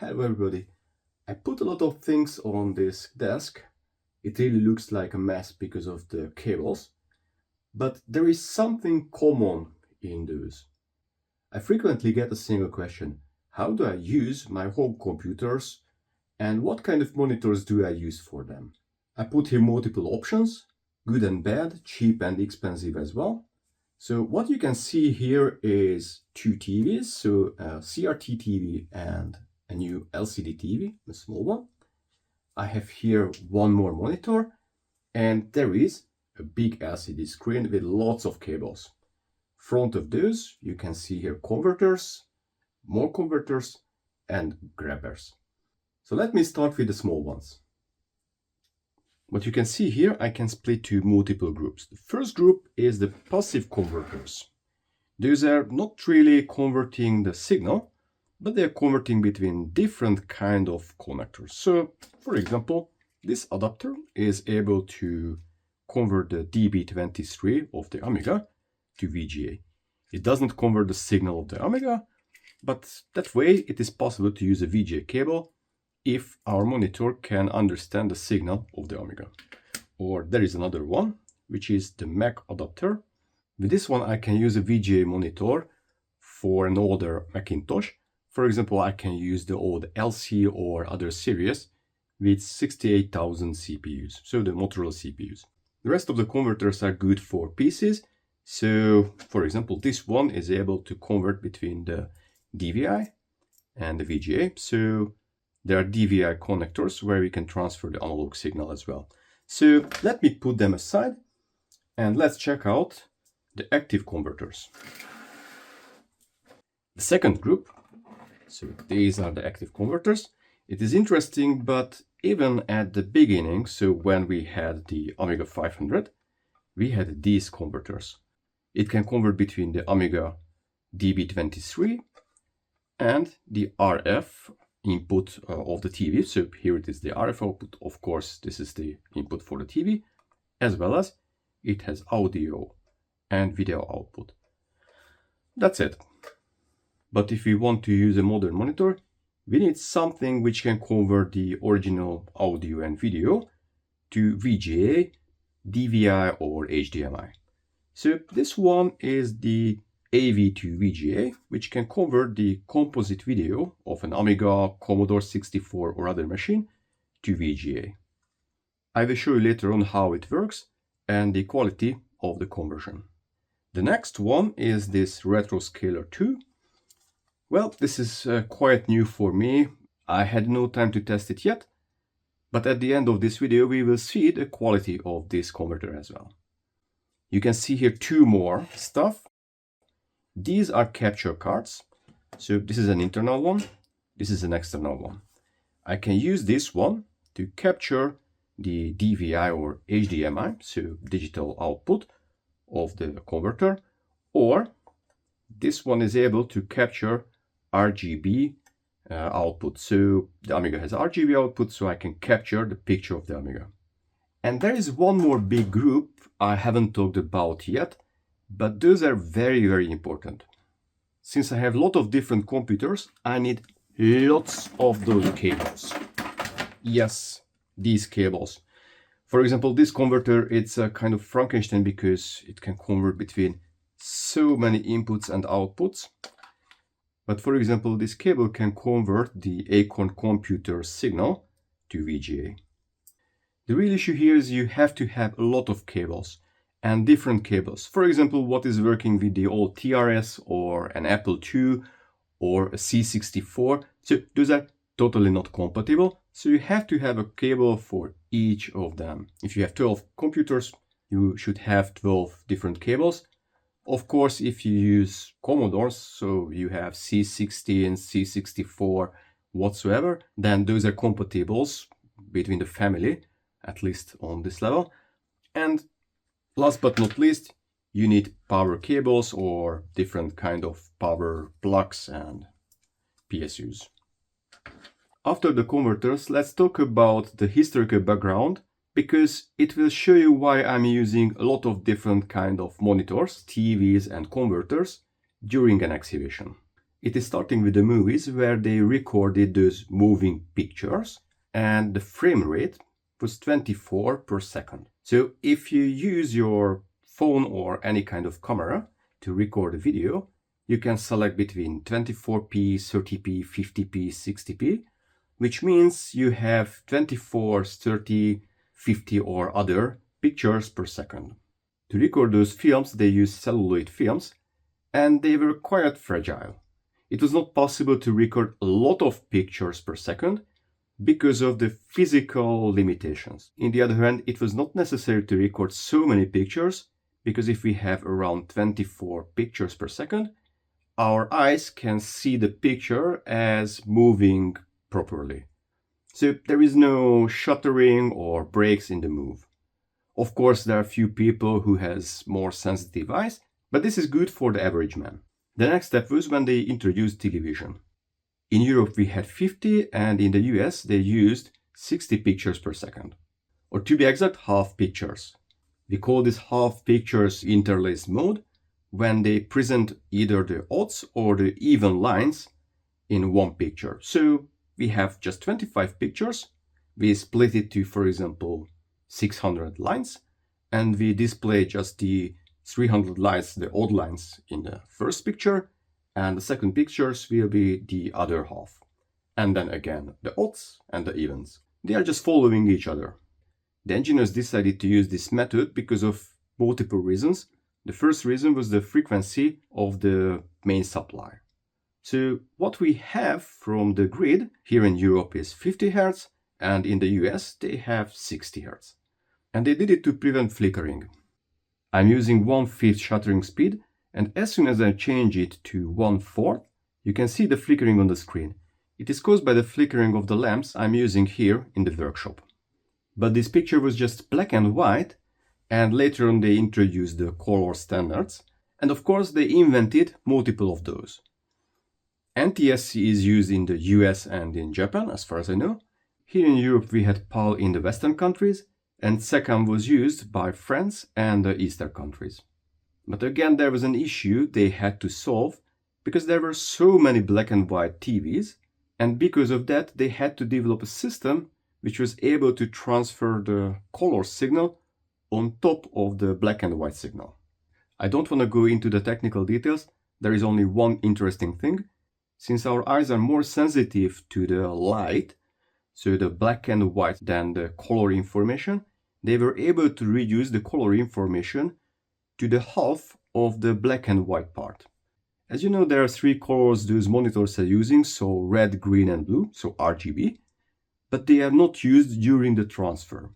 Hello everybody. I put a lot of things on this desk. It really looks like a mess because of the cables, but there is something common in those. I frequently get a single question: how do I use my home computers and what kind of monitors do I use for them? I put here multiple options, good and bad, cheap and expensive as well. So what you can see here is two TVs, so a CRT TV and a new LCD TV, a small one. I have here one more monitor, and there is a big LCD screen with lots of cables. Front of those, you can see here converters, more converters, and grabbers. So let me start with the small ones. What you can see here, I can split to multiple groups. The first group is the passive converters. Those are not really converting the signal, but they're converting between different kind of connectors. So, for example, this adapter is able to convert the DB23 of the Amiga to VGA. It doesn't convert the signal of the Amiga, but that way it is possible to use a VGA cable if our monitor can understand the signal of the Amiga. Or there is another one, which is the Mac adapter. With this one I can use a VGA monitor for an older Macintosh. For example, I can use the old LC or other series with 68,000 CPUs, so the Motorola CPUs. The rest of the converters are good for PCs. So, for example, this one is able to convert between the DVI and the VGA. So there are DVI connectors where we can transfer the analog signal as well. So let me put them aside and let's check out the active converters. The second group, so these are the active converters. It is interesting, but even at the beginning, so when we had the Amiga 500, we had these converters. It can convert between the Amiga DB23 and the RF input of the TV. So here it is the RF output. Of course, this is the input for the TV, as well as it has audio and video output. That's it. But if we want to use a modern monitor, we need something which can convert the original audio and video to VGA, DVI or HDMI. So this one is the AV to VGA, which can convert the composite video of an Amiga, Commodore 64 or other machine to VGA. I will show you later on how it works and the quality of the conversion. The next one is this Retroscaler 2. Well, this is quite new for me. I had no time to test it yet, but at the end of this video we will see the quality of this converter as well. You can see here two more stuff. These are capture cards. So this is an internal one, this is an external one. I can use this one to capture the DVI or HDMI, so digital output of the converter, or this one is able to capture RGB output. So the Amiga has RGB output, so I can capture the picture of the Amiga. And there is one more big group I haven't talked about yet, but those are very, very important. Since I have a lot of different computers, I need lots of those cables. Yes, these cables. For example, this converter, it's a kind of Frankenstein because it can convert between so many inputs and outputs. But for example, this cable can convert the Acorn computer signal to VGA. The real issue here is you have to have a lot of cables and different cables. For example, what is working with the old TRS or an Apple II or a C64. So those are totally not compatible. So you have to have a cable for each of them. If you have 12 computers, you should have 12 different cables. Of course, if you use Commodores, so you have C16, C64, whatsoever, then those are compatibles between the family, at least on this level. And last but not least, you need power cables or different kind of power plugs and PSUs. After the converters, let's talk about the historical background, because it will show you why I'm using a lot of different kind of monitors, TVs and converters during an exhibition. It is starting with the movies where they recorded those moving pictures, and the frame rate was 24 per second. So if you use your phone or any kind of camera to record a video, you can select between 24p, 30p, 50p, 60p, which means you have 24, 30, 50 or other pictures per second. To record those films, they used celluloid films, and they were quite fragile. It was not possible to record a lot of pictures per second because of the physical limitations. On the other hand, it was not necessary to record so many pictures, because if we have around 24 pictures per second, our eyes can see the picture as moving properly. So there is no shuttering or breaks in the move. Of course, there are few people who has more sensitive eyes, but this is good for the average man. The next step was when they introduced television. In Europe we had 50, and in the US they used 60 pictures per second. Or to be exact, half pictures. We call this half pictures interlaced mode when they present either the odds or the even lines in one picture. So we have just 25 pictures, we split it to, for example, 600 lines, and we display just the 300 lines, the odd lines, in the first picture, and the second pictures will be the other half. And then again, the odds and the evens. They are just following each other. The engineers decided to use this method because of multiple reasons. The first reason was the frequency of the main supply. So what we have from the grid here in Europe is 50 Hz, and in the US they have 60 Hz. And they did it to prevent flickering. I'm using 1/5 shuttering speed, and as soon as I change it to 1/4, you can see the flickering on the screen. It is caused by the flickering of the lamps I'm using here in the workshop. But this picture was just black and white, and later on they introduced the color standards, and of course they invented multiple of those. NTSC is used in the US and in Japan, as far as I know. Here in Europe we had PAL in the Western countries, and SECAM was used by France and the Eastern countries. But again, there was an issue they had to solve, because there were so many black and white TVs, and because of that they had to develop a system which was able to transfer the color signal on top of the black and white signal. I don't want to go into the technical details, there is only one interesting thing. Since our eyes are more sensitive to the light, so the black and white, than the color information, they were able to reduce the color information to the half of the black and white part. As you know, there are 3 colors those monitors are using, so red, green and blue, so RGB, but they are not used during the transfer.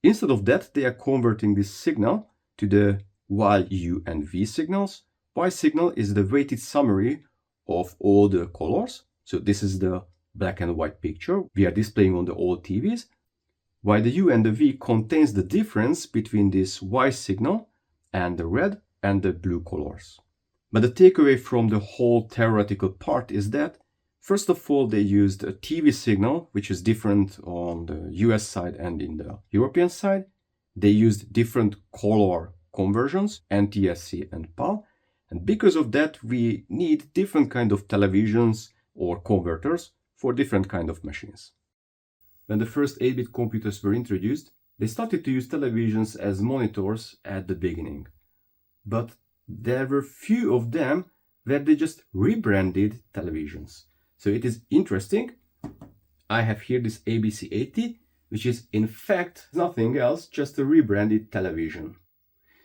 Instead of that, they are converting this signal to the Y, U and V signals. Y signal is the weighted summary of all the colors, so this is the black and white picture we are displaying on the old TVs, while the U and the V contains the difference between this Y signal and the red and the blue colors. But the takeaway from the whole theoretical part is that, first of all, they used a TV signal, which is different on the US side and in the European side. They used different color conversions, NTSC and PAL, and because of that, we need different kind of televisions or converters for different kind of machines. When the first 8-bit computers were introduced, they started to use televisions as monitors at the beginning. But there were few of them where they just rebranded televisions. So it is interesting. I have here this ABC80, which is in fact nothing else, just a rebranded television.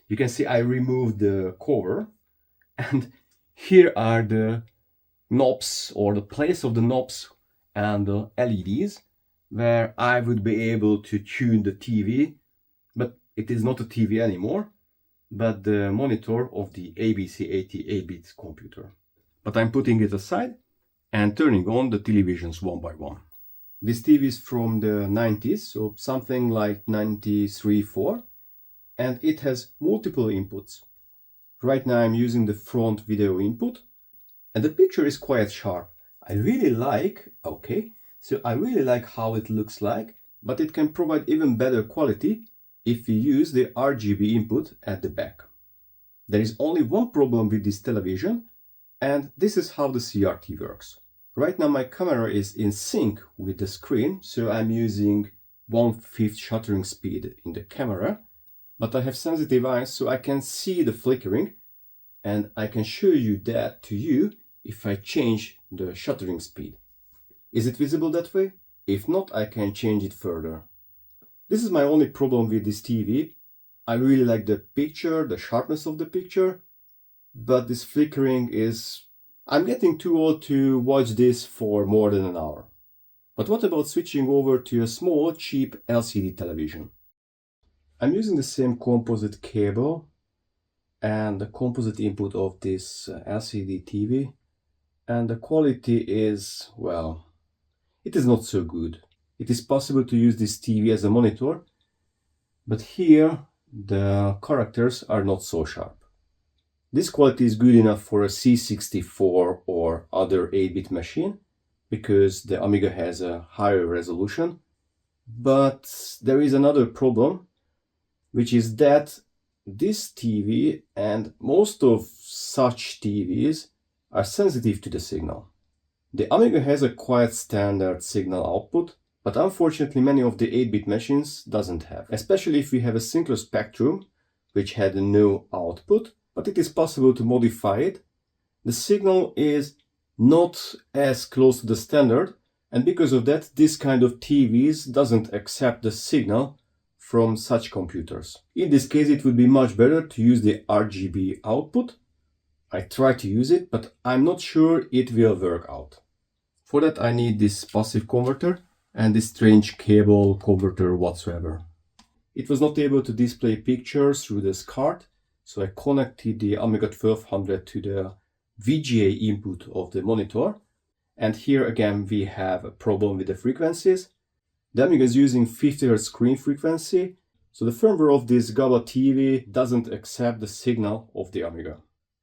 You can see I removed the cover, and here are the knobs, or the place of the knobs and the LEDs, where I would be able to tune the TV, but it is not a TV anymore, but the monitor of the ABC80 8-bit computer. But I'm putting it aside and turning on the televisions one by one. This TV is from the 90s, so something like 93-4, and it has multiple inputs. Right now I'm using the front video input, and the picture is quite sharp. I really like how it looks like, but it can provide even better quality if you use the RGB input at the back. There is only one problem with this television, And this is how the CRT works. Right now my camera is in sync with the screen, so I'm using 1/5 shuttering speed in the camera, but I have sensitive eyes so I can see the flickering, and I can show you that to you if I change the shuttering speed. Is it visible that way? If not, I can change it further. This is my only problem with this TV. I really like the picture, the sharpness of the picture, but this flickering is... I'm getting too old to watch this for more than an hour. But what about switching over to a small, cheap LCD television? I'm using the same composite cable and the composite input of this LCD TV, and the quality is, well, it is not so good. It is possible to use this TV as a monitor, but here the characters are not so sharp. This quality is good enough for a C64 or other 8-bit machine, because the Amiga has a higher resolution. But there is another problem, which is that this TV and most of such TVs are sensitive to the signal. The Amiga has a quite standard signal output, but unfortunately many of the 8-bit machines doesn't have, especially if we have a simpler Spectrum, which had no output, but it is possible to modify it. The signal is not as close to the standard, and because of that, this kind of TVs doesn't accept the signal from such computers. In this case, it would be much better to use the RGB output. I try to use it, but I'm not sure it will work out. For that, I need this passive converter and this strange cable converter whatsoever. It was not able to display pictures through this card, so I connected the Amiga 1200 to the VGA input of the monitor. And here again we have a problem with the frequencies. The Amiga is using 50 Hz screen frequency, so the firmware of this GABA TV doesn't accept the signal of the Amiga.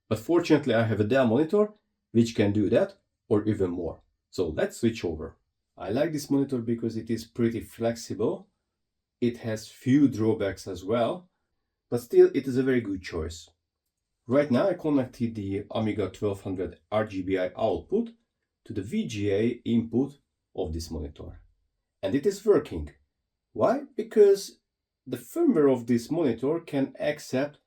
But fortunately I have a Dell monitor which can do that, or even more. So let's switch over. I like this monitor because it is pretty flexible. It has few drawbacks as well, but still it is a very good choice. Right now I connected the Amiga 1200 RGBI output to the VGA input of this monitor. And it is working. Why? Because the firmware of this monitor can accept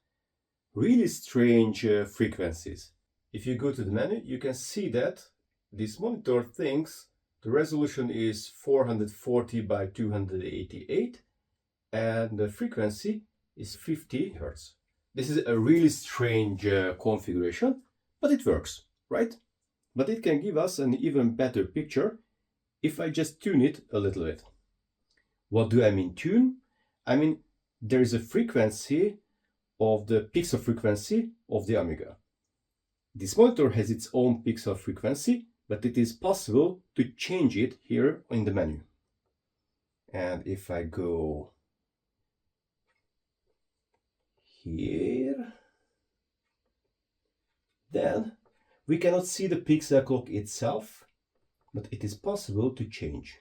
really strange frequencies. If you go to the menu, you can see that this monitor thinks the resolution is 440 by 288 and the frequency is 50 Hz. This is a really strange configuration, but it works, right? But it can give us an even better picture if I just tune it a little bit. What do I mean tune? I mean there is a frequency of the pixel frequency of the Amiga. This monitor has its own pixel frequency, but it is possible to change it here in the menu. And if I go here, then we cannot see the pixel clock itself, but it is possible to change.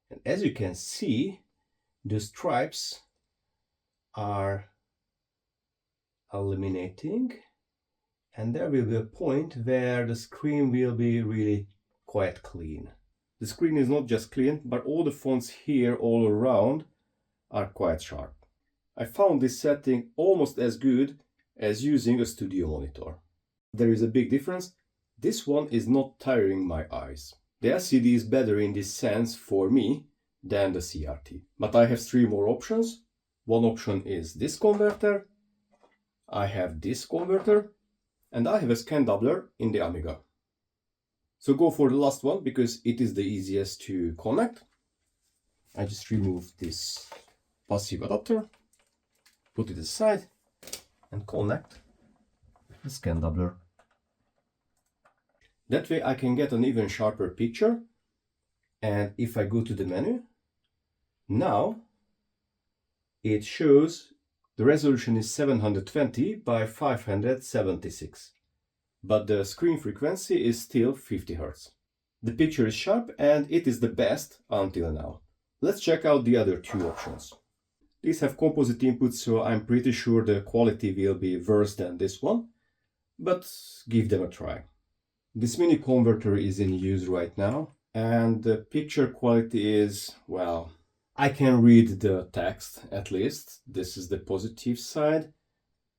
And as you can see, the stripes are eliminating, and there will be a point where the screen will be really quite clean. The screen is not just clean, but all the fonts here all around are quite sharp. I found this setting almost as good as using a studio monitor. There is a big difference. This one is not tiring my eyes. The LCD is better in this sense for me than the CRT. But I have 3 more options. One option is this converter, I have this converter, and I have a scan doubler in the Amiga. So go for the last one because it is the easiest to connect. I just remove this passive adapter, put it aside, and connect the scan doubler. That way I can get an even sharper picture. And if I go to the menu, now it shows the resolution is 720 by 576. But the screen frequency is still 50 Hz. The picture is sharp and it is the best until now. Let's check out the other 2 options. These have composite inputs, so I'm pretty sure the quality will be worse than this one, but give them a try. This mini converter is in use right now, and the picture quality is, well, I can read the text at least. This is the positive side,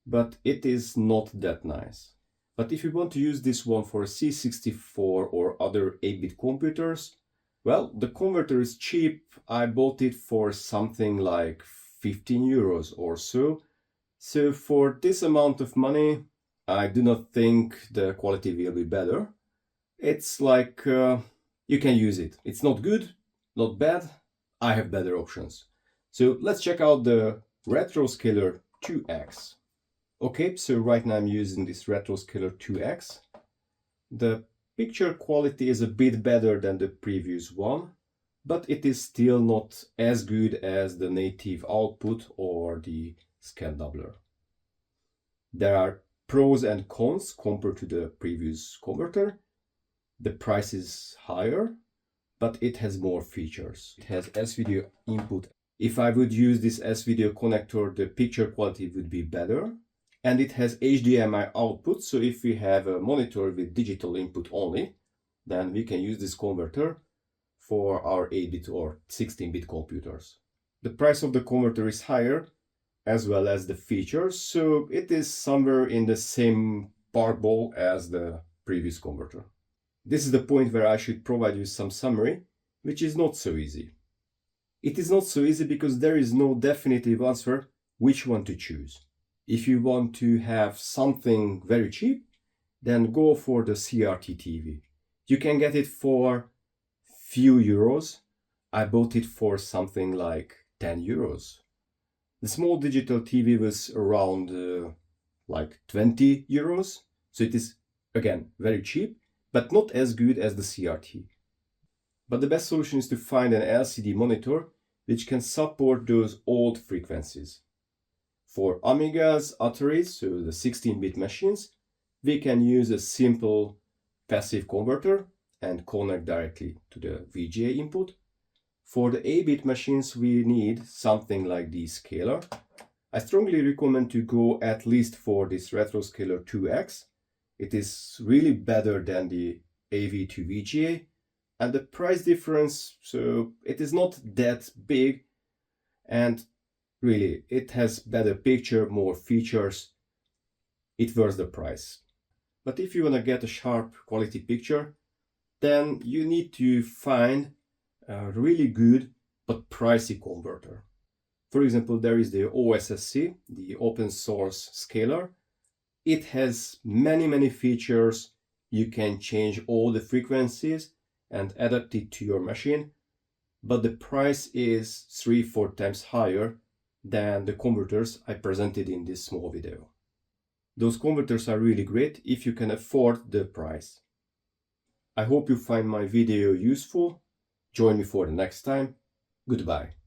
but it is not that nice. But if you want to use this one for C64 or other 8-bit computers, well, the converter is cheap. I bought it for something like 15 euros or so. So for this amount of money, I do not think the quality will be better. It's like you can use it. It's not good, not bad. I have better options. So let's check out the Retroscaler 2X. Okay, so right now I'm using this Retroscaler 2X. The picture quality is a bit better than the previous one, but it is still not as good as the native output or the scan doubler. There are pros and cons compared to the previous converter. The price is higher, but it has more features. It has S-video input. If I would use this S-video connector, the picture quality would be better. And it has HDMI output, so if we have a monitor with digital input only, then we can use this converter for our 8-bit or 16-bit computers. The price of the converter is higher, as well as the features, so it is somewhere in the same part ball as the previous converter. This is the point where I should provide you some summary, which is not so easy. It is not so easy because there is no definitive answer which one to choose. If you want to have something very cheap, then go for the CRT TV. You can get it for few euros. I bought it for something like 10 euros. The small digital TV was around like 20 euros. So it is, again, very cheap, but not as good as the CRT. But the best solution is to find an LCD monitor which can support those old frequencies. For Amigas, Ataris, so the 16-bit machines, we can use a simple passive converter and connect directly to the VGA input. For the 8-bit machines, we need something like the scaler. I strongly recommend to go at least for this Retroscaler 2X. It is really better than the AV to VGA, and the price difference, so it is not that big, and really, it has better picture, more features. It worth the price. But if you want to get a sharp quality picture, then you need to find a really good but pricey converter. For example, there is the OSSC, the open source scaler. It has many features. You can change all the frequencies and adapt it to your machine, but the price is 3-4 times higher than the converters I presented in this small video. Those converters are really great if you can afford the price. I hope you find my video useful. Join me for the next time. Goodbye.